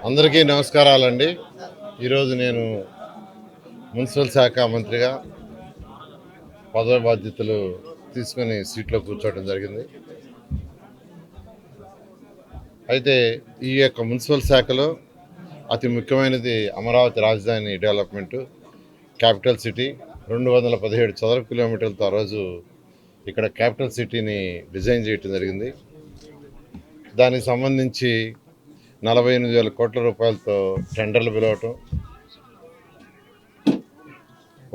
అందరికీ నమస్కారాలండి. ఈరోజు నేను మున్సిపల్ శాఖ మంత్రిగా పదవి బాధ్యతలు తీసుకొని సీట్లో కూర్చోవడం జరిగింది. అయితే ఈ యొక్క మున్సిపల్ శాఖలో అతి ముఖ్యమైనది అమరావతి రాజధాని డెవలప్మెంటు, క్యాపిటల్ సిటీ. 217 చదరపు కిలోమీటర్లతో ఆ రోజు ఇక్కడ క్యాపిటల్ సిటీని డిజైన్ చేయడం జరిగింది. దానికి సంబంధించి 48,000 కోట్ల రూపాయలతో టెండర్లు పిలవటం,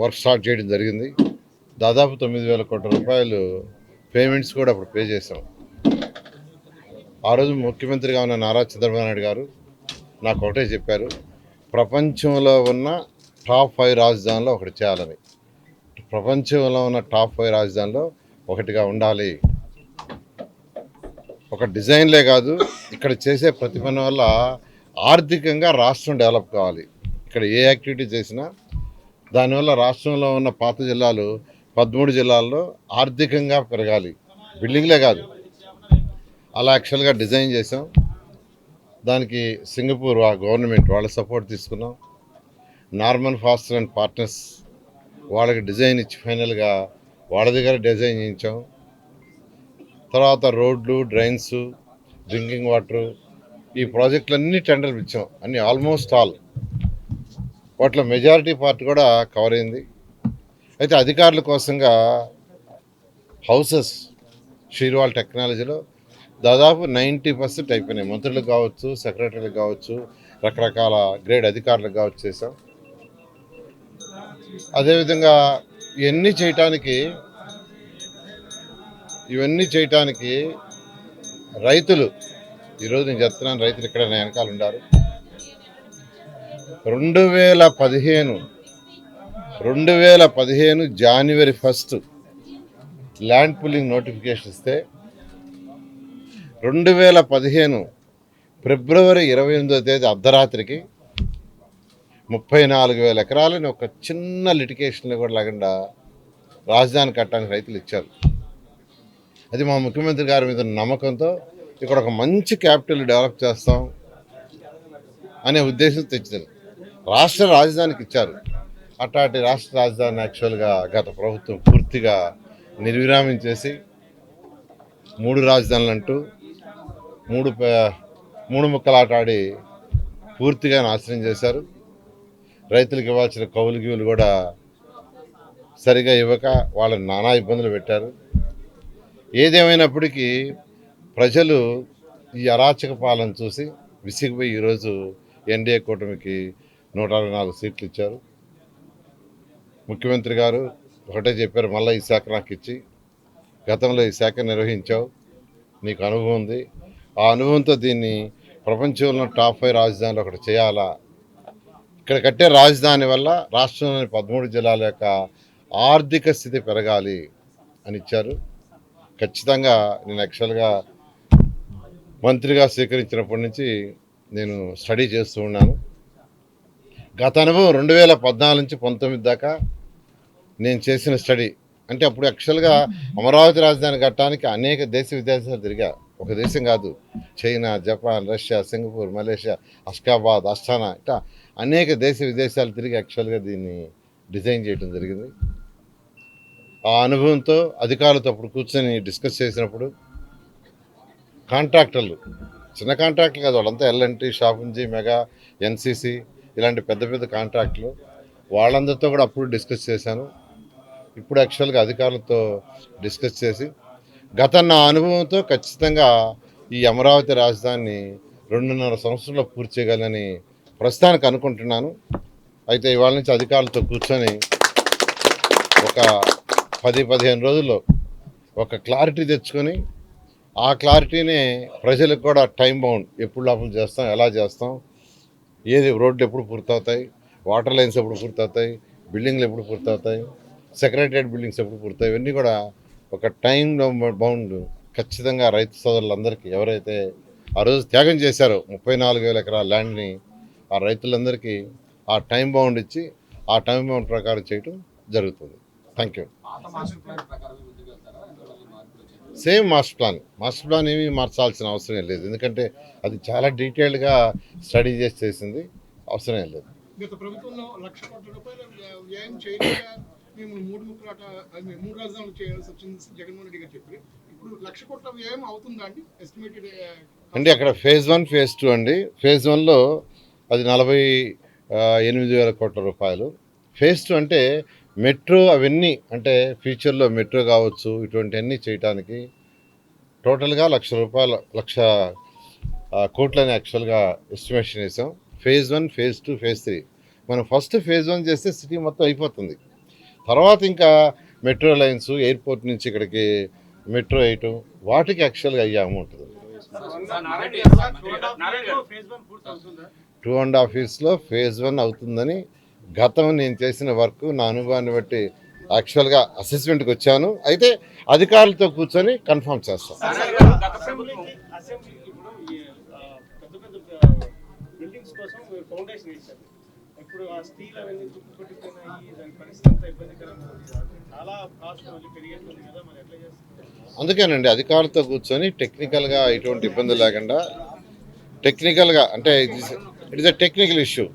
వర్క్ స్టార్ట్ చేయడం జరిగింది. దాదాపు 9,000 కోట్ల రూపాయలు పేమెంట్స్ కూడా అప్పుడు పే చేశాం. ఆ రోజు ముఖ్యమంత్రిగా ఉన్న నారా చంద్రబాబు నాయుడు గారు నాకు ఒకటే చెప్పారు, ప్రపంచంలో ఉన్న టాప్ 5 రాజధానిలో ఒకటి చేయాలని. ప్రపంచంలో ఉన్న టాప్ 5 రాజధానిలో ఒకటిగా ఉండాలి. ఒక డిజైన్లే కాదు, ఇక్కడ చేసే ప్రతి పని వల్ల ఆర్థికంగా రాష్ట్రం డెవలప్ కావాలి. ఇక్కడ ఏ యాక్టివిటీ చేసినా దానివల్ల రాష్ట్రంలో ఉన్న పాత జిల్లాలు 13 జిల్లాల్లో ఆర్థికంగా పెరగాలి. బిల్డింగ్లే కాదు, అలా యాక్చువల్గా డిజైన్ చేసాం. దానికి సింగపూర్ గవర్నమెంట్ వాళ్ళ సపోర్ట్ తీసుకున్నాం. నార్మన్ ఫాస్టర్ అండ్ పార్ట్నర్స్ వాళ్ళకి డిజైన్ ఇచ్చి ఫైనల్గా వాళ్ళ దగ్గర డిజైన్ చేయించాం. తర్వాత రోడ్లు, డ్రైన్స్, డ్రింకింగ్ వాటరు, ఈ ప్రాజెక్టులన్నీ టెండర్లు ఇచ్చాం. అన్నీ ఆల్మోస్ట్ ఆల్. వాటిలో మెజారిటీ పార్ట్ కూడా కవర్ అయింది. అయితే అధికారుల కోసంగా హౌసెస్ షీర్వాల్ టెక్నాలజీలో దాదాపు 90% అయిపోయినాయి. మంత్రులకు కావచ్చు, సెక్రటరీలకు కావచ్చు, రకరకాల గ్రేడ్ అధికారులకు కావచ్చు చేసాం. అదేవిధంగా ఇవన్నీ చేయటానికి రైతులు, ఈరోజు నేను చెప్తున్నాను, రైతులు ఇక్కడ నా వెనకాల ఉన్నారు. 2015 జనవరి 1 ల్యాండ్ పుల్లింగ్ నోటిఫికేషన్ ఇస్తే 2015 ఫిబ్రవరి 28 అర్ధరాత్రికి 34,000 ఎకరాలని ఒక చిన్న లిటికేషన్లో కూడా లేకుండా రాజధాని కట్టడానికి రైతులు ఇచ్చారు. అది మా ముఖ్యమంత్రి గారి మీద నమ్మకంతో ఇక్కడ ఒక మంచి క్యాపిటల్ డెవలప్ చేస్తాం అనే ఉద్దేశం తెచ్చారు. రాష్ట్ర రాజధానికి ఇచ్చారు. అట్లాంటి రాష్ట్ర రాజధాని యాక్చువల్గా గత ప్రభుత్వం పూర్తిగా నిర్విరామం చేసి 3 రాజధానులు అంటూ మూడు ముక్కలాట ఆడి పూర్తిగా నాశనం చేశారు. రైతులకు ఇవ్వాల్సిన కౌలు గీవులు కూడా సరిగా ఇవ్వక వాళ్ళని నానా ఇబ్బందులు పెట్టారు. ఏదేమైనప్పటికీ ప్రజలు ఈ అరాచక పాలన చూసి విసిగిపోయి ఈరోజు ఎన్డీఏ కూటమికి 164 సీట్లు ఇచ్చారు. ముఖ్యమంత్రి గారు ఒకటే చెప్పారు, మళ్ళీ ఈ శాఖ నాకు ఇచ్చి, గతంలో ఈ శాఖ నిర్వహించావు, నీకు అనుభవం ఉంది, ఆ అనుభవంతో దీన్ని ప్రపంచంలో టాప్ 5 రాజధానిలో ఒకటి చేయాలా, ఇక్కడ కట్టే రాజధాని వల్ల రాష్ట్రంలోని 13 జిల్లాల యొక్క ఆర్థిక స్థితి పెరగాలి అని ఇచ్చారు. ఖచ్చితంగా నేను యాక్చువల్గా మంత్రిగా స్వీకరించినప్పటి నుంచి నేను స్టడీ చేస్తూ ఉన్నాను. గత అనుభవం 2014 నుంచి 19 దాకా నేను చేసిన స్టడీ అంటే అప్పుడు యాక్చువల్గా అమరావతి రాజధాని కట్టడానికి అనేక దేశ విదేశాలు తిరిగా. ఒక దేశం కాదు, China, Japan, Russia, Singapore, Malaysia, Ashgabat, Asthana, ఇట్లా అనేక దేశ విదేశాలు తిరిగి యాక్చువల్గా దీన్ని డిజైన్ చేయడం జరిగింది. ఆ అనుభవంతో అధికారులతో అప్పుడు కూర్చొని డిస్కస్ చేసినప్పుడు కాంట్రాక్టర్లు, చిన్న కాంట్రాక్టులు కాదు, వాళ్ళంతా ఎల్ఎన్టీ, షాపుంజీ, మెగా, ఎన్సీసీ ఇలాంటి పెద్ద పెద్ద కాంట్రాక్టులు, వాళ్ళందరితో కూడా అప్పుడు డిస్కస్ చేశాను. ఇప్పుడు యాక్చువల్గా అధికారులతో డిస్కస్ చేసి నా అనుభవంతో ఖచ్చితంగా ఈ అమరావతి రాజధానిని 2.5 సంవత్సరంలో పూర్తి చేయగలని ప్రస్తుతానికి అనుకుంటున్నాను. అయితే ఇవాళ నుంచి అధికారులతో కూర్చొని ఒక 10-15 రోజుల్లో ఒక క్లారిటీ తెచ్చుకొని ఆ క్లారిటీనే ప్రజలకు కూడా టైం బౌండ్, ఎప్పుడు లోపల చేస్తాం, ఎలా చేస్తాం, ఏది రోడ్లు ఎప్పుడు పూర్తవుతాయి, వాటర్ లైన్స్ ఎప్పుడు పూర్తవుతాయి, బిల్డింగ్లు ఎప్పుడు పూర్తవుతాయి, సెక్రటరియట్ బిల్డింగ్స్ ఎప్పుడు పూర్తవుతాయి, ఇవన్నీ కూడా ఒక టైం బౌండ్ ఖచ్చితంగా రైతు సోదరులందరికీ ఎవరైతే ఆ రోజు త్యాగం చేశారో 34,000 ఎకరాల ల్యాండ్ని, ఆ రైతులందరికీ ఆ టైం బౌండ్ ఇచ్చి ఆ టైం బౌండ్ ప్రకారం చేయడం జరుగుతుంది. Thank you. Same master plan ఏమీ మార్చాల్సిన అవసరం లేదు, ఎందుకంటే అది చాలా డీటెయిల్డ్గా స్టడీ చేసి చేసింది, అవసరం లేదు. గత ప్రభుత్వంలో 1,00,000 కోట్ల రూపాయల వ్యయం చేయలేక మేము 3 రాజధానులు చేయాల్సి వచ్చింది జగన్మోహన్ రెడ్డి గారు చెప్పారు. ఇప్పుడు 1,00,000 కోట్ల వ్యయం అవుతుందా అండి ఎస్టిమేటెడ్? అంటే అక్కడ ఫేజ్ 1 ఫేజ్ 2 అండి. ఫేజ్ 1లో అది 48,000 కోట్ల రూపాయలు. ఫేజ్ 2 అంటే మెట్రో అవన్నీ, అంటే ఫ్యూచర్లో మెట్రో కావచ్చు, ఇటువంటివన్నీ చేయడానికి టోటల్గా 1,00,000 కోట్లని యాక్చువల్గా ఎస్టిమేషన్ వేసాం. Phase 1 phase 2 phase 3. మనం ఫస్ట్ ఫేజ్ 1 చేస్తే సిటీ మొత్తం అయిపోతుంది. తర్వాత ఇంకా మెట్రో లైన్స్, ఎయిర్పోర్ట్ నుంచి ఇక్కడికి మెట్రో వేయటం, వాటికి యాక్చువల్గా అయ్యే అమౌంట్ 2.5 yearsలో ఫేజ్ 1 అవుతుందని గతం నేను చేసిన వర్క్, నా అనుభవాన్ని బట్టి యాక్చువల్గా అసెస్మెంట్కి వచ్చాను. అయితే అధికారులతో కూర్చొని కన్ఫర్మ్ చేస్తాం. అందుకేనండి అధికారులతో కూర్చొని టెక్నికల్గా ఎటువంటి ఇబ్బంది లేకుండా, టెక్నికల్గా అంటే it is a technical issue.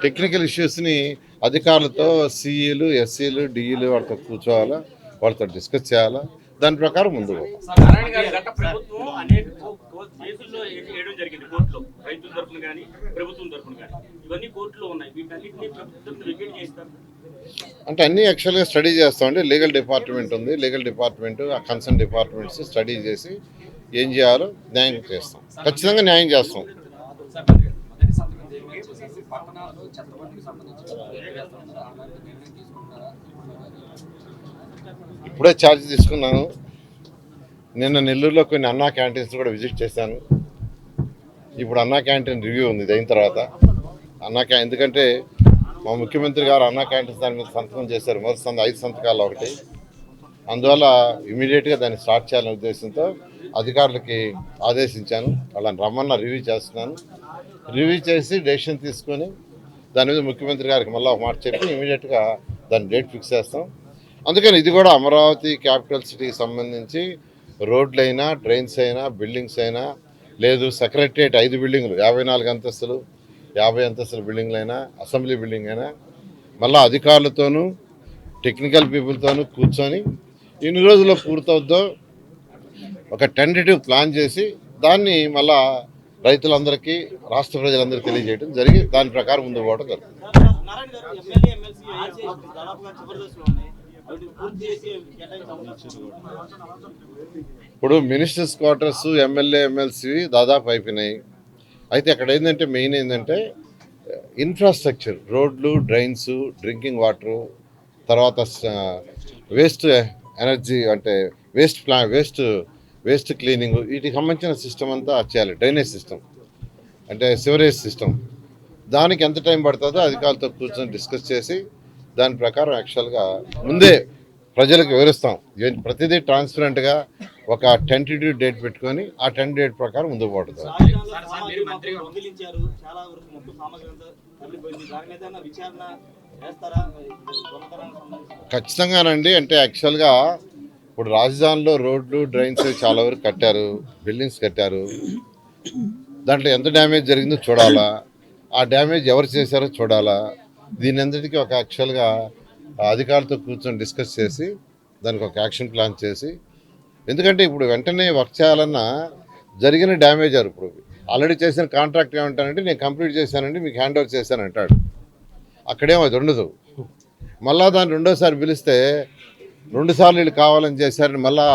Technical ఇష్యూస్ని అధికారులతో సిఈలు, ఎస్సీలు, డిఈలు వాళ్ళతో కూర్చోవాలా, వాళ్ళతో డిస్కస్ చేయాలా, దాని ప్రకారం ముందు అంటే అన్నీ యాక్చువల్గా స్టడీ చేస్తామండి. లీగల్ డిపార్ట్మెంట్ ఉంది, లీగల్ డిపార్ట్మెంట్ ఆ కన్సర్న్ డిపార్ట్మెంట్స్ స్టడీ చేసి ఏం చేయాలో న్యాయం చేస్తాం, ఖచ్చితంగా న్యాయం చేస్తాం. ఇప్పుడే ఛార్జ్ తీసుకున్నాను. నిన్న నెల్లూరులో కొన్ని అన్నా క్యాంటీన్స్ కూడా విజిట్ చేశాను. ఇప్పుడు అన్నా క్యాంటీన్ రివ్యూ ఉంది, ఇది అయిన తర్వాత ఎందుకంటే మా ముఖ్యమంత్రి గారు అన్నా క్యాంటీన్స్ దాని మీద సంతకం చేశారు, మొదటి 5 సంతకాలు ఒకటి. అందువల్ల ఇమీడియట్గా దాన్ని స్టార్ట్ చేయాలనే ఉద్దేశంతో అధికారులకి ఆదేశించాను. వాళ్ళని రమ్మన్న రివ్యూ చేస్తున్నాను. రివ్యూ చేసి డెసిషన్ తీసుకొని దాని మీద ముఖ్యమంత్రి గారికి మళ్ళీ ఒక మాట చెప్పి ఇమీడియట్గా దాని డేట్ ఫిక్స్ చేస్తాం. అందుకని ఇది కూడా అమరావతి క్యాపిటల్ సిటీకి సంబంధించి రోడ్లు అయినా, డ్రైన్స్ అయినా, బిల్డింగ్స్ అయినా, లేదు సెక్రటరియట్ 5 బిల్డింగులు 54 అంతస్తులు 50 అంతస్తుల బిల్డింగ్లు అయినా, అసెంబ్లీ బిల్డింగ్ అయినా, మళ్ళీ అధికారులతోనూ టెక్నికల్ పీపుల్తోనూ కూర్చొని ఎన్ని రోజుల్లో పూర్తవుద్దో ఒక టెంటేటివ్ ప్లాన్ చేసి దాన్ని మళ్ళా రైతులందరికీ, రాష్ట్ర ప్రజలందరికీ తెలియజేయడం జరిగి దాని ప్రకారం ముందు పోవడం జరుగుతుంది. ఇప్పుడు మినిస్టర్స్ క్వార్టర్స్, ఎమ్మెల్యే, ఎమ్మెల్సీ దాదాపు అయిపోయినాయి. అయితే అక్కడ ఏంటంటే మెయిన్ ఏంటంటే ఇన్ఫ్రాస్ట్రక్చర్, రోడ్లు, డ్రైన్స్, డ్రింకింగ్ వాటరు, తర్వాత వేస్ట్ ఎనర్జీ అంటే వేస్ట్ క్లీనింగ్, వీటికి సంబంధించిన సిస్టమ్ అంతా చేయాలి. డ్రైనేజ్ సిస్టమ్ అంటే సివరేజ్ సిస్టమ్, దానికి ఎంత టైం పడుతుందో అధికారులతో కూర్చొని డిస్కస్ చేసి దాని ప్రకారం యాక్చువల్గా ముందే ప్రజలకు వివరిస్తాం. ప్రతిదీ ట్రాన్స్పరెంట్గా ఒక టెంటేటివ్ డేట్ పెట్టుకొని ఆ టెంటేటివ్ డేట్ ప్రకారం ముందుకు పోతుంది. ఖచ్చితంగానండి. అంటే యాక్చువల్గా ఇప్పుడు రాజధానిలో రోడ్లు, డ్రైన్స్ చాలా వరకు కట్టారు, బిల్డింగ్స్ కట్టారు. దాంట్లో ఎంత డ్యామేజ్ జరిగిందో చూడాలా, ఆ డ్యామేజ్ ఎవరు చేశారో చూడాలా. దీని అందరికీ ఒక యాక్చువల్గా అధికారులతో కూర్చొని డిస్కస్ చేసి దానికి ఒక యాక్షన్ ప్లాన్ చేసి, ఎందుకంటే ఇప్పుడు వెంటనే వర్క్ చేయాలన్నా జరిగిన డ్యామేజ్ ఇప్పుడు ఆల్రెడీ చేసిన కాంట్రాక్ట్ ఏమంటానంటే నేను కంప్లీట్ చేశానండి, మీకు హ్యాండ్ ఓవర్ చేశాను అంటాడు. అక్కడేమో అది ఉండదు. మళ్ళా దాన్ని రెండోసారి పిలిస్తే 2 సార్లు వీళ్ళు కావాలని చేశారని మళ్ళా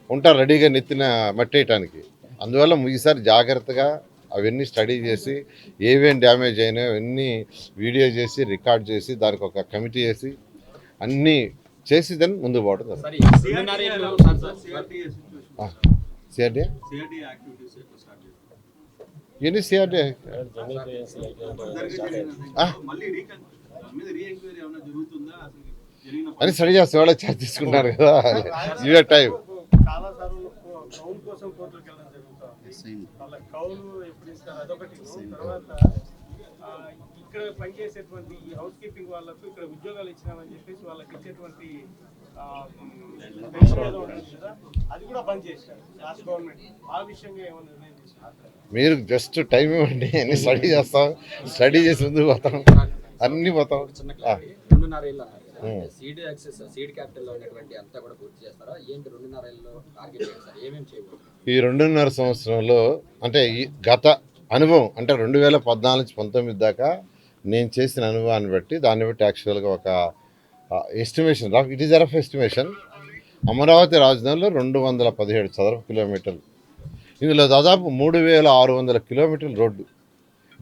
ఉంటారు రెడీగా నెత్తిన మట్టేయటానికి. అందువల్ల ఈసారి జాగ్రత్తగా అవన్నీ స్టడీ చేసి ఏమేం డ్యామేజ్ అయినాయో అవన్నీ వీడియో చేసి రికార్డ్ చేసి దానికి ఒక కమిటీ వేసి అన్నీ చేసి దాన్ని ముందుకు పోవడం. సిఆర్డీ ఏంటి? సిఆర్డీ అని స్టడీ చేస్తే వాళ్ళ ఛార్జ్ తీసుకుంటారు కదా, ఇవే టైం. ఇక్కడ పనిచేసేటువంటి ఈ హౌస్ కీపింగ్ వాళ్ళకు ఇక్కడ ఉద్యోగాలు ఇచ్చినామని చెప్పేసి వాళ్ళకి ఇచ్చేటువంటి పెన్షన్ ఏదో ఉంటుంది కదా, అది కూడా బంద్ చేశారు లాస్ట్ గవర్నమెంట్. ఆ విషయంగా ఏమైనా నిర్ణయం తీసుకున్నారు? మీరు జస్ట్ టైం ఇవ్వండి, అన్ని స్టడీ చేస్తాం, స్టడీ చేసి ముందుకు పోతాం, అన్నీ పోతాం. చిన్న క్లారిటీ, 2.5 ఏళ్ళు అన్నారు కదా, సీడ్ యాక్సెస్ సీడ్ క్యాపిటల్లో ఉన్నటువంటి అంతా కూడా పూర్తి చేస్తారా ఏంటి? 2.5 ఏళ్ళలో టార్గెట్ చేస్తారు, ఏమేమి చేయబోతున్నారు? ఈ 2.5 సంవత్సరంలో అంటే ఈ గత అనుభవం అంటే 2014 నుంచి 19 దాకా నేను చేసిన అనుభవాన్ని బట్టి దాన్ని బట్టి యాక్చువల్గా ఒక estimation, it is rough estimation. Amaravati రాజధానిలో 217 చదరపు కిలోమీటర్లు, ఇందులో దాదాపు 3600 కిలోమీటర్ల రోడ్డు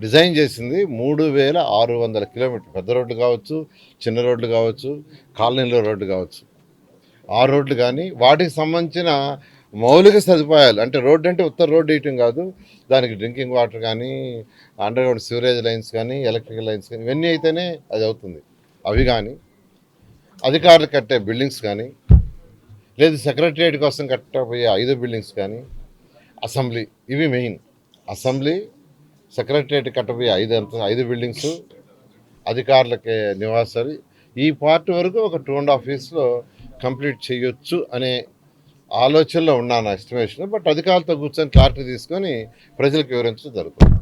డిజైన్ చేసింది. 3600 కిలోమీటర్లు, పెద్ద రోడ్లు కావచ్చు, చిన్న రోడ్లు కావచ్చు, కాలనీలో రోడ్డు కావచ్చు. ఆ రోడ్లు కానీ వాటికి సంబంధించిన మౌలిక సదుపాయాలు, అంటే రోడ్డు అంటే ఉత్తర రోడ్డు వేయటం కాదు, దానికి డ్రింకింగ్ వాటర్ కానీ, అండర్ గ్రౌండ్ సివరేజ్ లైన్స్ కానీ, ఎలక్ట్రికల్ లైన్స్ కానీ, ఇవన్నీ అయితేనే అది అవుతుంది. అవి కానీ అధికారులు కట్టే బిల్డింగ్స్ కానీ, లేదు సెక్రటరియట్ కోసం కట్టబోయే 5 బిల్డింగ్స్ కానీ, అసెంబ్లీ, ఇవి మెయిన్. అసెంబ్లీ, సెక్రటరియట్ కట్టబోయే 5 బిల్డింగ్స్, అధికారులకి నివాసాలు, ఈ పార్ట్ వరకు ఒక 2.5 yearsలో కంప్లీట్ చేయొచ్చు అనే ఆలోచనలో ఉన్నాను ఎస్టిమేషన్. బట్ అధికారులతో కూర్చొని క్లారిటీ తీసుకొని ప్రజలకు వివరించడం జరుగుతుంది.